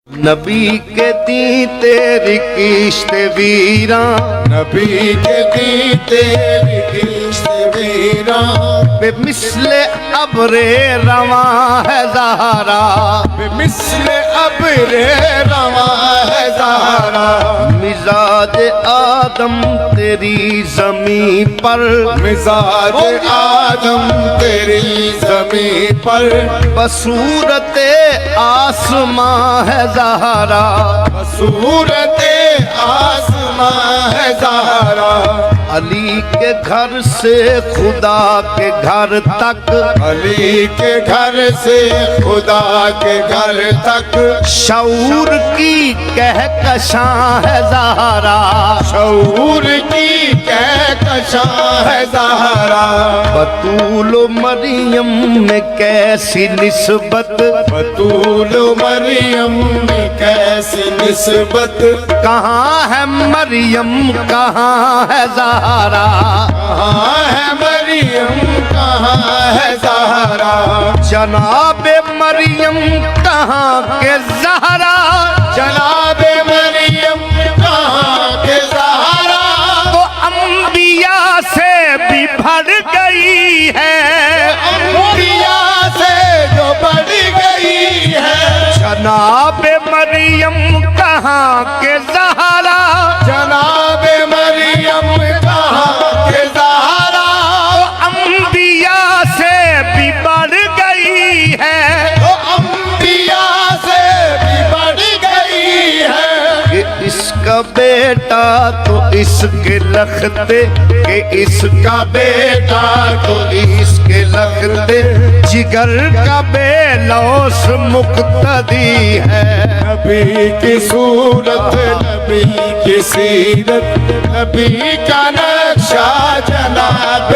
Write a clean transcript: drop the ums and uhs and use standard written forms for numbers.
नबी के दी तेरी किश्त वीरां, नबी के दी तेरी किश्त वीरां, बेमिसले अब्रे रवां है ज़हरा, बेमिसले अब्रे रवां है ज़हरा। मिजाज आदम तेरी ज़मीं पर, मिजाज आदम तेरी ज़मीं पर, बसूरत आसमां है ज़हरा, सूरत आसमां है ज़हरा। अली के घर से खुदा के घर तक, अली के घर से खुदा के घर तक, शऊर की कहकशां है ज़हरा, शऊर की कहकशां है ज़हरा। बतूल मरियम में कैसी निस्बत, बतूल मरियम में कैसी निस्बत, कहाँ है मरियम कहाँ है ज़हरा, कहाँ है मरियम कहाँ है ज़हरा। जनाबे मरियम कहाँ के ज़हरा, जनाबे मरियम कहाँ के ज़हरा। तो अंबिया से भी बढ़ गई है, अंबिया से जो बढ़ गई है। जनाबे मरियम कहाँ के ज़हरा, जनाबे मरियम कहाँ के ज़हरा। अंबिया से भी बढ़ गई है, तो अंबिया से भी बढ़ गई है। कि इसका बेटा तो इसके लखते, कि इसका बेटा तो इसके लखते, जिगर का बेलौस मुक्तदी है। नबी की सूरत, नबी की सीरत, नबी का नक्शा जनाब